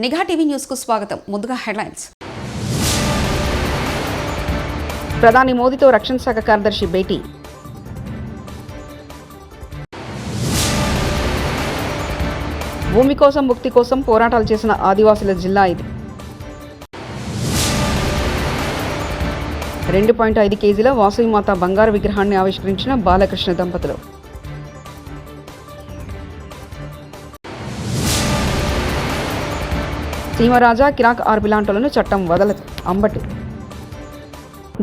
నిఘా TV news కు స్వాగతం. ముందుగా హెడ్లైన్స్. ప్రధాని మోదీతో రక్షణ శాఖ కార్యదర్శి భేటీ. భూమి కోసం ముక్తి కోసం పోరాటాలు చేసిన ఆదివాసుల జిల్లా ఇది. 2.5 కేజీల వాసవిమాత బంగారు విగ్రహాన్ని ఆవిష్కరించిన బాలకృష్ణ దంపతులు. సీమరాజా కిరాక్ ఆర్బిలాంటోలను చట్టం వదలదు. అంబటి.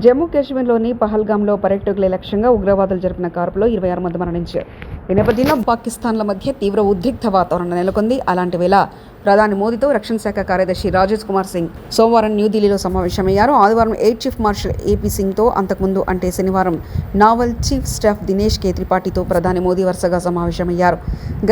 జమ్మూ కాశ్మీర్లోని పహల్గామ్లో పర్యాటకుల లక్ష్యంగా ఉగ్రవాదులు జరిపిన కాల్పులో 26 మంది మరణించారు. ఈ నేపథ్యంలో పాకిస్తాన్ల మధ్య తీవ్ర ఉద్రిక్త వాతావరణం నెలకొంది. అలాంటి వేళ ప్రధాని మోదీతో రక్షణ శాఖ కార్యదర్శి రాజేష్ కుమార్ సింగ్ సోమవారం న్యూఢిల్లీలో సమావేశమయ్యారు. ఆదివారం ఎయిర్ చీఫ్ మార్షల్ ఏపీ సింగ్తో, అంతకుముందు అంటే శనివారం naval chief staff Dinesh K త్రిపాఠితో ప్రధాని మోదీ వరుసగా సమావేశమయ్యారు.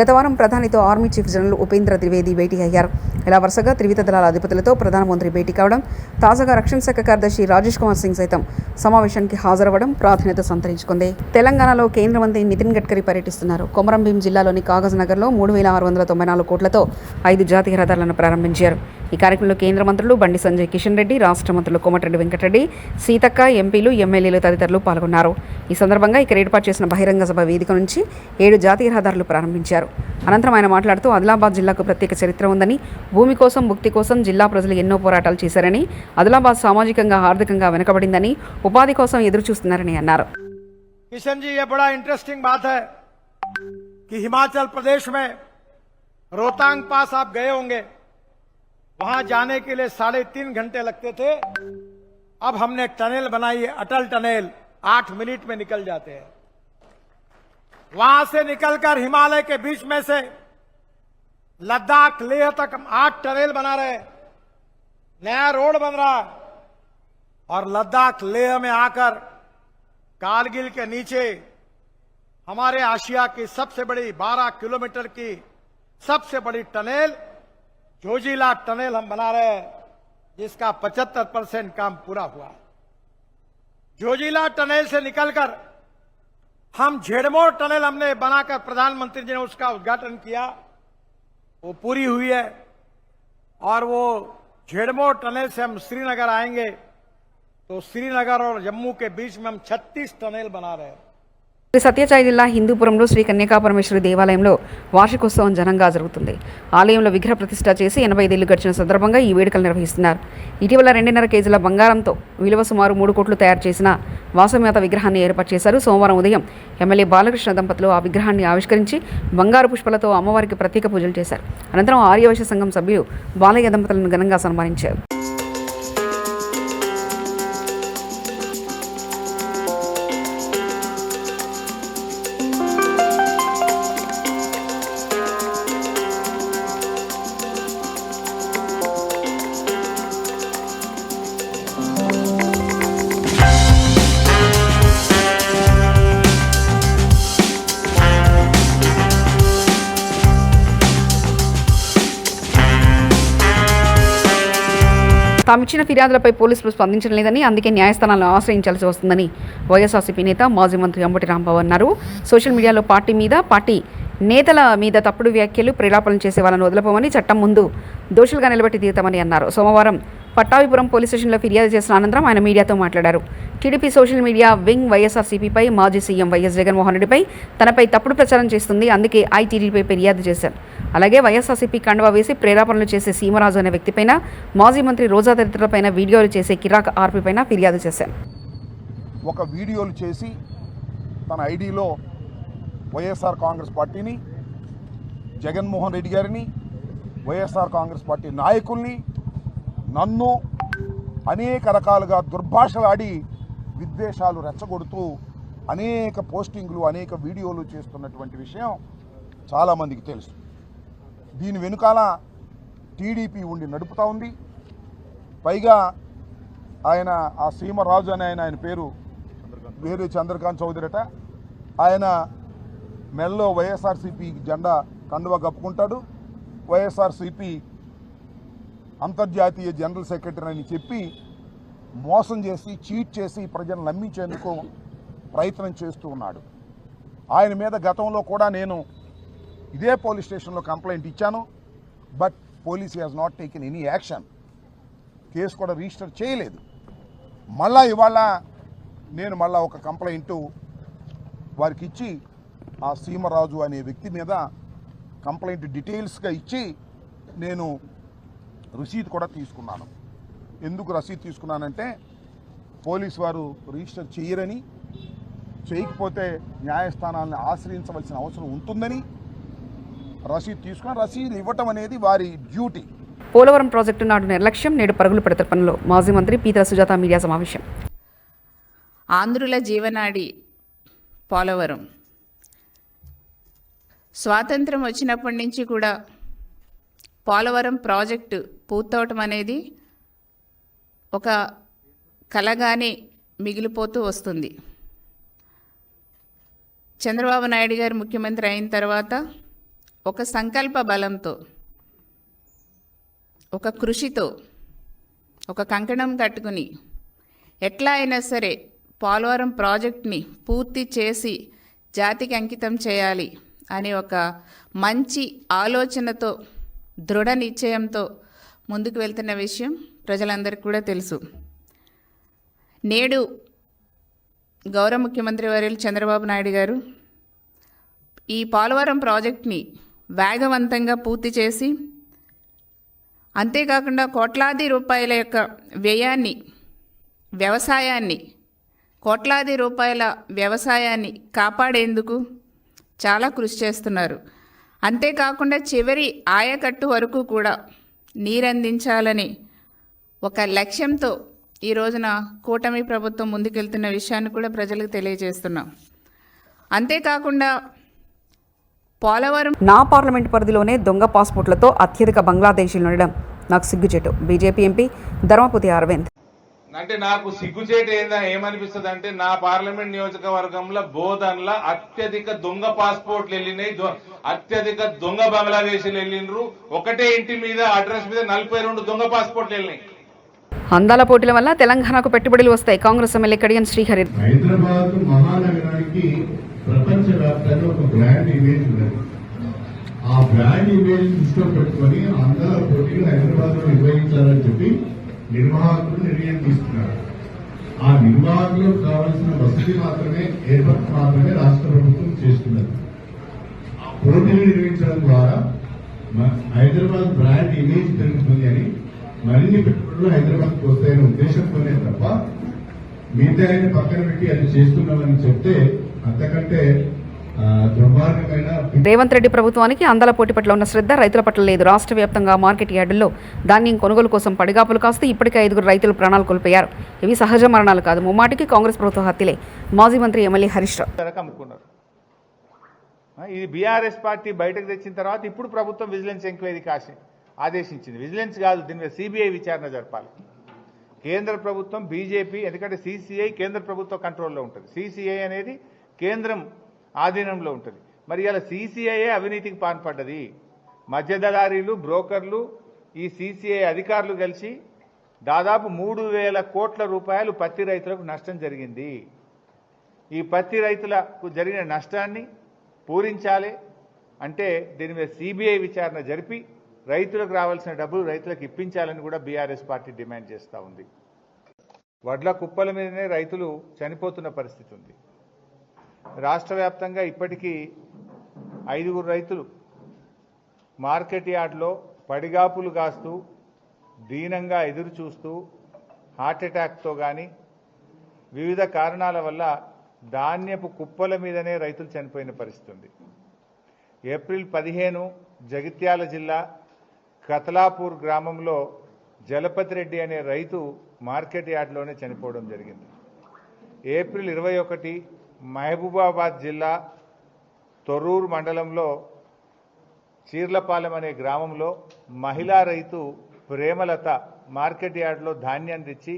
గత వారం ప్రధానితో army chief general Upendra Dwivedi భేటీ అయ్యారు. ఇలా వరుసగా త్రివిధ దళాల అధిపతులతో ప్రధానమంత్రి భేటీ కావడం, తాజాగా రక్షణ శాఖ కార్యదర్శి రాజేష్ కుమార్ సింగ్ సైతం సమావేశానికి హాజరవ్వడం ప్రాధాన్యత సంతరించుకుంది. తెలంగాణలో కేంద్ర మంత్రి నితిన్ గడ్కరీ పర్యటిస్తున్నారు. కొమరంభీం జిల్లాలోని కాగజ్ నగర్లో 3,694 కోట్లతో 5 జాతీయ రహదారులను ప్రారంభించారు. ఈ కార్యక్రమంలో కేంద్ర మంత్రులు బండి సంజయ్, కిషన్ రెడ్డి, రాష్ట్ర మంత్రులు కోమటిరెడ్డి వెంకటరెడ్డి, సీతక్క, ఎంపీలు, ఎమ్మెల్యేలు తదితరులు పాల్గొన్నారు. ఈ సందర్భంగా ఇక్కడ ఏర్పాటు చేసిన బహిరంగ సభ వేదిక నుంచి 7 జాతీయ రహదారులు ప్రారంభించారు. అనంతరం ఆయన మాట్లాడుతూ ఆదిలాబాద్ జిల్లాకు ప్రత్యేక చరిత్ర ఉందని, భూమి కోసం ముక్తి కోసం జిల్లా ప్రజలు ఎన్నో పోరాటాలు చేశారని, ఆదిలాబాద్ సామాజికంగా ఆర్థికంగా వెనుకబడిందని, ఉపాధి కోసం ఎదురు చూస్తున్నారని అన్నారు. किशन जी, ये बड़ा इंटरेस्टिंग बात है कि हिमाचल प्रदेश में रोहतांग पास आप गए होंगे, वहां जाने के लिए 3.5 घंटे लगते थे. अब हमने टनल बनाई है, अटल टनल, 8 मिनट में निकल जाते हैं. वहां से निकलकर हिमालय के बीच में से लद्दाख लेह तक हम 8 टनल बना रहे हैं. नया रोड बन रहा है और लद्दाख लेह में आकर कारगिल के नीचे हमारे आशिया की सबसे बड़ी 12 किलोमीटर की सबसे बड़ी टनल जोजिला टनल हम बना रहे हैं, जिसका 75% काम पूरा हुआ. जोजिला टनल से निकलकर हम झेड़मोर टनल हमने बनाकर प्रधानमंत्री जी ने उसका उद्घाटन किया, वो पूरी हुई है. और वो झेड़मोर टनल से हम श्रीनगर आएंगे, तो श्रीनगर और जम्मू के बीच में हम 36 टनल बना रहे हैं. సత్యసాయి జిల్లా హిందూపురంలో శ్రీ కన్యకాపరమేశ్వరి దేవాలయంలో వార్షికోత్సవం ఘనంగా జరుగుతుంది. ఆలయంలో విగ్రహ ప్రతిష్ఠ చేసి 85 ఏళ్లు గడిచిన సందర్భంగా ఈ వేడుకలు నిర్వహిస్తున్నారు. ఇటీవల 2.5 కేజీల బంగారంతో విలువ సుమారు 3 కోట్లు తయారు చేసిన వాసవిమాత విగ్రహాన్ని ఏర్పాటు చేశారు. సోమవారం ఉదయం ఎమ్మెల్యే బాలకృష్ణ దంపతులు ఆ విగ్రహాన్ని ఆవిష్కరించి బంగారు పుష్పలతో అమ్మవారికి ప్రత్యేక పూజలు చేశారు. అనంతరం ఆర్యవైశ్య సంఘం సభ్యులు బాలయ్య దంపతులను ఘనంగా సన్మానించారు. తామిచ్చిన ఫిర్యాదులపై పోలీసులు స్పందించడం లేదని, అందుకే న్యాయస్థానాలను ఆశ్రయించాల్సి వస్తుందని వైఎస్ఆర్సీపీ నేత మాజీ మంత్రి అంబటి రాంబాబు అన్నారు. సోషల్ మీడియాలో పార్టీ నేతల మీద తప్పుడు వ్యాఖ్యలు, ప్రేలాపనలు చేసే వాళ్ళని వదిలిపోమని, చట్టం ముందు దోషులుగా నిలబెట్టి తీరుతామని అన్నారు. సోమవారం పట్టాభిపురం పోలీస్ స్టేషన్లో ఫిర్యాదు చేసిన అనంతరం ఆయన మీడియాతో మాట్లాడారు. టీడీపీ సోషల్ మీడియా వింగ్ వైఎస్ఆర్సీపీపై, మాజీ సీఎం వైఎస్ జగన్మోహన్ రెడ్డిపై తనపై తప్పుడు ప్రచారం చేస్తుంది, అందుకే ఐటీడీపై ఫిర్యాదు చేశారు. అలాగే వైఎస్ఆర్సీపీ కండువా వేసి ప్రేలాపనలు చేసే సీమరాజు అనే వ్యక్తిపైన, మాజీ మంత్రి రోజా తదితరులపైన వీడియోలు చేసే కిరాక్ ఆర్పీపైన ఫిర్యాదు చేశారు. ఒక వీడియోలు చేసి తన ఐడిలో వైఎస్ఆర్ కాంగ్రెస్ పార్టీని, జగన్మోహన్ రెడ్డి గారిని, వైఎస్ఆర్ కాంగ్రెస్ పార్టీ నాయకుల్ని, నన్ను అనేక రకాలుగా దుర్భాషలాడి విద్వేషాలు రెచ్చగొడుతూ అనేక పోస్టింగ్లు, అనేక వీడియోలు చేస్తున్నటువంటి విషయం చాలామందికి తెలుసు. దీని వెనుకాల టీడీపీ ఉండి నడుపుతూ ఉంది. పైగా ఆయన ఆ సీమరాజు అని ఆయన పేరు వేరే చంద్రకాంత్ చౌదరిట, ఆయన మెల్లో వైఎస్ఆర్సీపీ జెండా కండువా కప్పుకుంటాడు. వైఎస్ఆర్సీపీ అంతర్జాతీయ జనరల్ సెక్రటరీ అని చెప్పి మోసం చేసి, చీట్ చేసి ప్రజలను నమ్మించేందుకు ప్రయత్నం చేస్తూ ఉన్నాడు. ఆయన మీద గతంలో కూడా నేను ఇదే పోలీస్ స్టేషన్లో కంప్లైంట్ ఇచ్చాను. But police has not taken any action, case కూడా రిజిస్టర్ చేయలేదు. మళ్ళా ఇవాళ నేను మళ్ళా ఒక కంప్లైంట్ వారికి ఇచ్చి ఆ సీమరాజు అనే వ్యక్తి మీద కంప్లైంట్ డీటెయిల్స్గా ఇచ్చి నేను రసీదు కూడా తీసుకున్నాను. ఎందుకు రసీదు తీసుకున్నానంటే పోలీసు వారు రిజిస్టర్ చేయరని, చేయకపోతే న్యాయస్థానాలను ఆశ్రయించవలసిన అవసరం ఉంటుందని రసీదు తీసుకుని రసీదు ఇవ్వటం అనేది వారి డ్యూటీ. పోలవరం ప్రాజెక్టు నాడు నిర్లక్ష్యం, నేడు పరుగులు పెడతారు పనులు. మాజీ మంత్రి పీతల సుజాత మీడియా సమావేశం. ఆంధ్రుల జీవనాడి పోలవరం స్వాతంత్రం వచ్చినప్పటి నుంచి కూడా పోలవరం ప్రాజెక్టు పూర్తవటం అనేది ఒక కలగానే మిగిలిపోతూ వస్తుంది. చంద్రబాబు నాయుడు గారు ముఖ్యమంత్రి అయిన తర్వాత ఒక సంకల్ప బలంతో, ఒక కృషితో, ఒక కంకణం కట్టుకుని ఎట్లా అయినా సరే పోలవరం ప్రాజెక్ట్ని పూర్తి చేసి జాతికి అంకితం చేయాలి అనే ఒక మంచి ఆలోచనతో, దృఢ నిశ్చయంతో ముందుకు వెళ్తున్న విషయం ప్రజలందరికీ కూడా తెలుసు. నేడు గౌరవ ముఖ్యమంత్రి వర్యులు చంద్రబాబు నాయుడు గారు ఈ పోలవరం ప్రాజెక్ట్ని వేగవంతంగా పూర్తి చేసి, అంతేకాకుండా కోట్లాది రూపాయల యొక్క వ్యయాన్ని, కోట్లాది రూపాయల వ్యవసాయాన్ని కాపాడేందుకు చాలా కృషి చేస్తున్నారు. అంతేకాకుండా చివరి ఆయకట్టు వరకు కూడా నీరందించాలని ఒక లక్ష్యంతో ఈ రోజున కూటమి ప్రభుత్వం ముందుకెళ్తున్న విషయాన్ని కూడా ప్రజలకు తెలియజేస్తున్నాం. అంతేకాకుండా పోలవరం నా పార్లమెంట్ పరిధిలోనే దొంగ పాస్పోర్ట్లతో అత్యధిక బంగ్లాదేశీలు ఉండడం నాకు సిగ్గుచేటు. BJP MP Dharmapuri Arvind. అంటే నాకు సిగ్గుచేటు ఏమనిపిస్తుంది అంటే, నా పార్లమెంట్ నియోజకవర్గంలో బోధన్ల అత్యధిక దొంగ పాస్పోర్ట్లు వెళ్ళినాయి, అత్యధిక దొంగ బంగ్లాదేశీలు వెళ్ళినరు. ఒకటే ఇంటి మీద అడ్రస్ మీద 42 దొంగ పాస్పోర్ట్లు వెళ్ళినాయి. అందాల పోటీల వల్ల తెలంగాణకు పెట్టుబడులు వస్తాయి. కాంగ్రెస్ ఎమ్మెల్యే కడియం శ్రీహరి. హైదరాబాద్ మహానగరానికి ప్రపంచవ్యాప్తంగా ఒక బ్రాండ్ ఇమేజ్ ఉన్నది. ఆ బ్రాండ్ ఇమేజ్ దృష్టిలో పెట్టుకొని అందాల పోటీలు హైదరాబాద్ లో నిర్వహించాలని చెప్పి నిర్వాహకులు నిర్ణయం తీసుకున్నారు. ఆ నిర్వాహకులకు కావాల్సిన వసతి మాత్రమే, ఏర్పాటు మాత్రమే రాష్ట్ర ప్రభుత్వం చేస్తున్నది. ఆ పోటీలు నిర్వహించడం ద్వారా హైదరాబాద్ బ్రాండ్ ఇమేజ్ పెరుగుతుంది అని, మరిన్ని పెట్టుబడులు హైదరాబాద్కు వస్తాయనే ఉద్దేశంతోనే తప్ప మిగతా పక్కన పెట్టి అది చేస్తున్నామని చెప్తే అంతకంటే దుర్మార్గమైన. రేవంత్ రెడ్డి ప్రభుత్వానికి అందాల పోటీ పట్ల ఉన్న శ్రద్ధ రైతుల పట్ల లేదు. రాష్ట్ర వ్యాప్తంగా మార్కెట్ యార్డుల్లో ధాన్యం కొనుగోలు కోసం పడిగాపులు కాస్తూ ఇప్పటికే 5 రైతులు ప్రాణాలు కోల్పోయారు. ఇవి సహజ మరణాలు కాదు, ముమ్మాటికి కాంగ్రెస్ ప్రభుత్వ హత్యలే. మాజీ మంత్రి ఎమ్మెల్యే హరీష్ రావు. అమ్ముకున్నారు. ఇది బీఆర్ఎస్ పార్టీ బయటకు తెచ్చిన తర్వాత ఇప్పుడు ప్రభుత్వం విజిలెన్స్ ఎంక్వైరీకి ఆదేశించింది. విజిలెన్స్ కాదు, దీని మీద సిబిఐ విచారణ జరపాలి. కేంద్ర ప్రభుత్వం, బీజేపీ, ఎందుకంటే సిసిఐ కేంద్ర ప్రభుత్వ కంట్రోల్లో ఉంటుంది, సిసిఐ అనేది కేంద్రం ఆధీనంలో ఉంటుంది. మరి ఇలా సిసిఐఏ అవినీతికి పాల్పడ్డది. మధ్యదళారీలు, బ్రోకర్లు, ఈ సిసిఐ అధికారులు కలిసి దాదాపు 3,000 కోట్ల రూపాయలు పత్తి రైతులకు నష్టం జరిగింది. ఈ పత్తి రైతులకు జరిగిన నష్టాన్ని పూరించాలి అంటే దీని మీద సిబిఐ విచారణ జరిపి రైతులకు రావాల్సిన డబ్బులు రైతులకు ఇప్పించాలని కూడా బీఆర్ఎస్ పార్టీ డిమాండ్ చేస్తూ ఉంది. వడ్ల కుప్పల మీదనే రైతులు చనిపోతున్న పరిస్థితి ఉంది. రాష్ట్ర వ్యాప్తంగా ఇప్పటికీ 5 రైతులు మార్కెట్ యార్డ్లో పడిగాపులు కాస్తూ, దీనంగా ఎదురు చూస్తూ, హార్ట్అటాక్తో కానీ వివిధ కారణాల వల్ల ధాన్యపు కుప్పల మీదనే రైతులు చనిపోయిన పరిస్థితి ఉంది. ఏప్రిల్ 15 జగిత్యాల జిల్లా కతలాపూర్ గ్రామంలో జలపతి రెడ్డి అనే రైతు మార్కెట్ యార్డ్లోనే చనిపోవడం జరిగింది. ఏప్రిల్ 21 మహబూబాబాద్ జిల్లా తొర్రూరు మండలంలో చీర్లపాలెం అనే గ్రామంలో మహిళా రైతు ప్రేమలత మార్కెట్ యార్డ్లో ధాన్యాన్ని తెచ్చి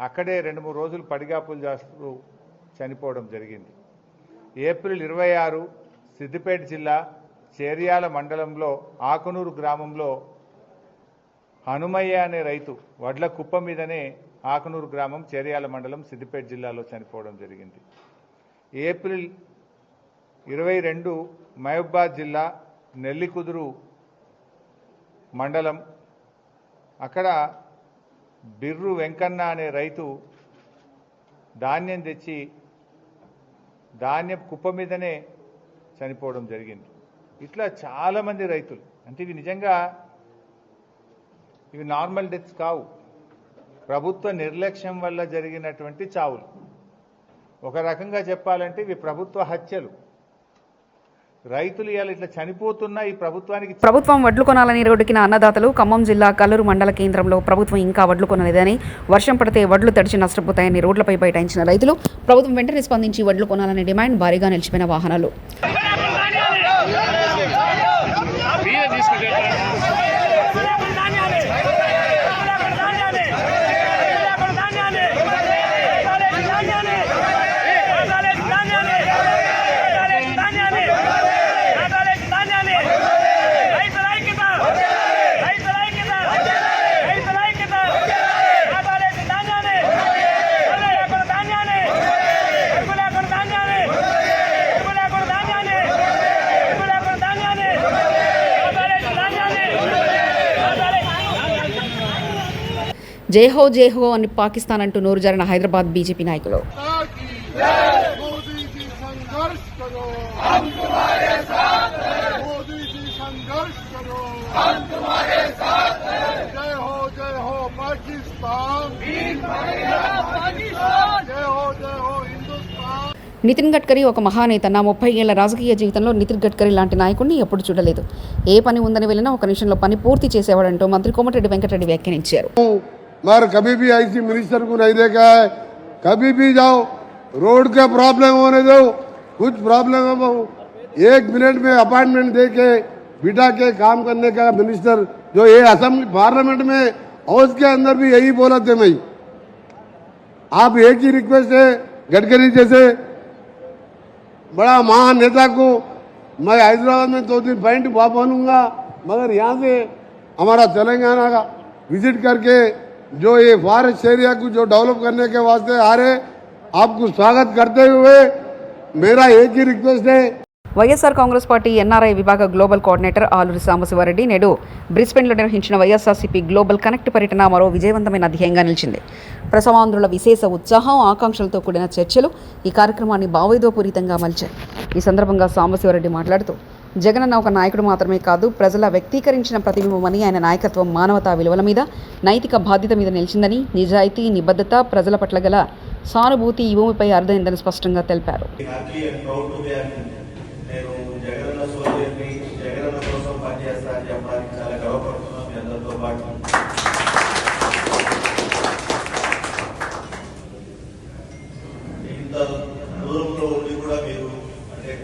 అక్కడే 2-3 రోజులు పడిగాపులు చేస్తూ చనిపోవడం జరిగింది. ఏప్రిల్ 26 సిద్దిపేట జిల్లా చేర్యాల మండలంలో ఆకునూరు గ్రామంలో హనుమయ్య అనే రైతు వడ్ల కుప్ప మీదనే ఆకునూరు గ్రామం, చేర్యాల మండలం, సిద్దిపేట జిల్లాలో చనిపోవడం జరిగింది. ఏప్రిల్ 22 మహబూబాబాద్ జిల్లా నెల్లికుదురు మండలం. అక్కడ బిర్రు వెంకన్న అనే రైతు ధాన్యం తెచ్చి ధాన్యం కుప్ప మీదనే చనిపోవడం జరిగింది. ఇట్లా చాలామంది రైతులు, అంటే ఇవి నిజంగా ఇవి నార్మల్ డెత్స్ కావు, ప్రభుత్వ నిర్లక్ష్యం వల్ల జరిగినటువంటి చావులు. ఒక రకంగా చెప్పాలంటే ఇవి ప్రభుత్వ హత్యలు. రైతులు ఇవాళ ఇట్లా చనిపోతున్నా ఈ ప్రభుత్వం వడ్లు కొనాలని రోడ్డుకిన అన్నదాతలు. ఖమ్మం జిల్లా కల్లూరు మండల కేంద్రంలో ప్రభుత్వం ఇంకా వడ్లు కొనలేదని, వర్షం పడితే వడ్లు తడిచి నష్టపోతాయని రోడ్లపై బైఠాయించిన రైతులు. ప్రభుత్వం వెంటనే స్పందించి వడ్లు కొనాలని డిమాండ్. భారీగా నిలిచిపోయిన వాహనాలు. జేహో జేహో అని పాకిస్తాన్ అంటూ నోరు జారిన హైదరాబాద్ బీజేపీ నాయకులు. నితిన్ గడ్కరీ ఒక మహానేత. నా 30 ఏళ్ల రాజకీయ జీవితంలో నితిన్ గడ్కరీ లాంటి నాయకుడిని ఎప్పుడు చూడలేదు. ఏ పని ఉందని వెళ్ళినా ఒక నిమిషంలో పని పూర్తి చేసేవాడంటూ మంత్రి కోమటిరెడ్డి వెంకటరెడ్డి వ్యాఖ్యానించారు. मगर कभी भी ऐसी मिनिस्टर को नहीं देखा है. कभी भी जाओ रोड का प्रॉब्लम होने दो, कुछ प्रॉब्लम हो, 1 मिनट में अपॉइंटमेंट दे के बिठा के काम करने का मिनिस्टर जो ये असेंबली पार्लियामेंट में हाउस के अंदर भी यही बोला थे. मैं आप एक ही रिक्वेस्ट है, गडकरी जैसे बड़ा महान नेता को मैं हैदराबाद में 2 दिन पॉइंट बनूंगा, मगर यहाँ से हमारा तेलंगाना का विजिट करके जो ये फॉरेस्ट एरिया को जो डेवलप करने के वास्ते आ रहे, आपको स्वागत करते हुए मेरा एक ही रिक्वेस्ट है. వైఎస్ఆర్ కాంగ్రెస్ పార్టీ ఎన్ఆర్ఐ విభాగ గ్లోబల్ కోఆర్డినేటర్ ఆలూరి సాంబశివారెడ్డి నేడు బ్రిస్బెన్లో నిర్వహించిన వైఎస్ఆర్సీపీ గ్లోబల్ కనెక్ట్ పర్యటన మరో విజయవంతమైన అధ్యాయంగా నిలిచింది. ప్రసవాంధ్రుల విశేష ఉత్సాహం, ఆకాంక్షలతో కూడిన చర్చలు ఈ కార్యక్రమాన్ని భావోద్వేగపూరితంగా మలిచాయి. ఈ సందర్భంగా సాంబశివారెడ్డి మాట్లాడుతూ, జగనన్న ఒక నాయకుడు మాత్రమే కాదు, ప్రజల వ్యక్తీకరించిన ప్రతిబింబమని. ఆయన నాయకత్వం మానవతా విలువల మీద, నైతిక బాధ్యత మీద నిలిచిందని, నిజాయితీ, నిబద్ధత, ప్రజల పట్ల గల సానుభూతి ఈ భూమిపై అర్థమైందని స్పష్టంగా తెలిపారు.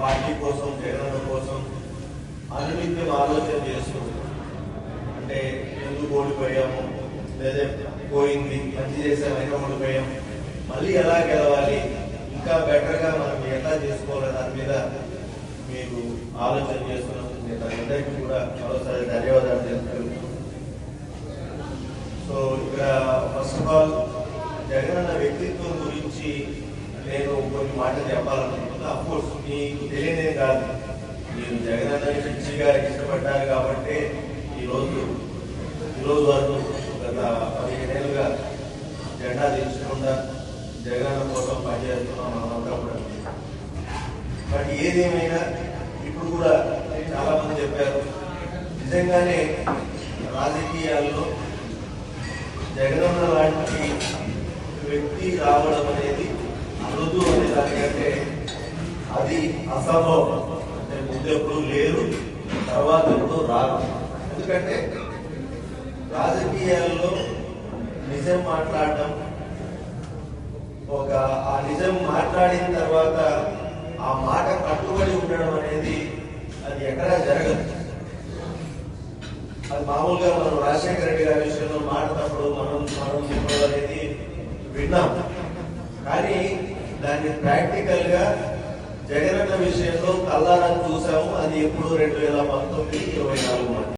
పార్టీ కోసం, జగనన్న కోసం అనునిత్యం ఆలోచన చేస్తూ, అంటే ఎందుకు ఓడిపోయాము, లేదా పోయింది, మంచి చేసామైనా ఓడిపోయాం, మళ్ళీ ఎలా గెలవాలి, ఇంకా బెటర్గా మనం ఎలా చేసుకోవాలి, దాని మీద మీరు ఆలోచన చేస్తున్నందుకు అందరికీ కూడా మరోసారి ధన్యవాదాలు తెలుపుతున్నాను. సో ఇక్కడ ఫస్ట్ ఆఫ్ ఆల్ జగనన్న వ్యక్తిత్వం గురించి నేను కొన్ని మాటలు చెప్పాలనుకుంటున్నా. అఫ్కోర్స్ మీకు తెలియనే కాదు, మీరు జగనన్న పిచ్చిగా ఇష్టపడ్డారు కాబట్టి ఈరోజు వరకు గత 15 ఏళ్ళుగా జెండా దించకుండా జగనన్న కోసం పనిచేస్తున్నాం మనమంతా కూడా. బట్ ఏదేమైనా ఇప్పుడు కూడా చాలా మంది చెప్పారు, నిజంగానే రాజకీయాల్లో జగనన్న లాంటి వ్యక్తి రావడం అనేది అరుదు అనే దానికంటే అది అసంభవం. అంటే ముందు ఎప్పుడు లేరు, తర్వాత ఎప్పుడు రాదు. ఎందుకంటే రాజకీయాల్లో నిజం మాట్లాడటం, ఆ నిజం మాట్లాడిన తర్వాత ఆ మాట కట్టుబడి ఉండడం అనేది అది ఎక్కడా జరగదు. అది మామూలుగా మనం రాజశేఖర రెడ్డి గారి విషయంలో మాట్లాడినప్పుడు మనం చెప్పడం అనేది విన్నాం. కానీ దాన్ని ప్రాక్టికల్ గా జగనన్న విషయంలో కల్లారా చూసాము. అది ఎప్పుడు 2019-24 మధ్య.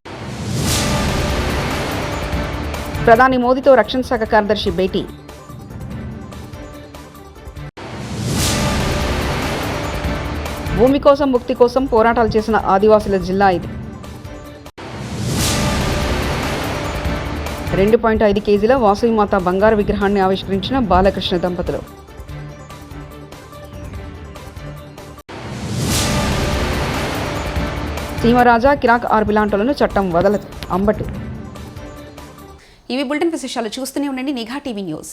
ప్రధాని మోదీతో రక్షణ శాఖ కార్యదర్శి భేటీ. భూమి కోసం, ముక్తి కోసం పోరాటాలు చేసిన ఆదివాసుల జిల్లా ఇది. 2.5 కేజీల వాసవిమాత బంగారు విగ్రహాన్ని ఆవిష్కరించిన బాలకృష్ణ దంపతులు. సీమరాజా కిరాక్ ఆర్బీ లాంటోలను చట్టం వదలదు అంబటి. ఇవి బులెటిన్ విశేషాలు. చూస్తూనే ఉండండి నిఘా టీవీ న్యూస్.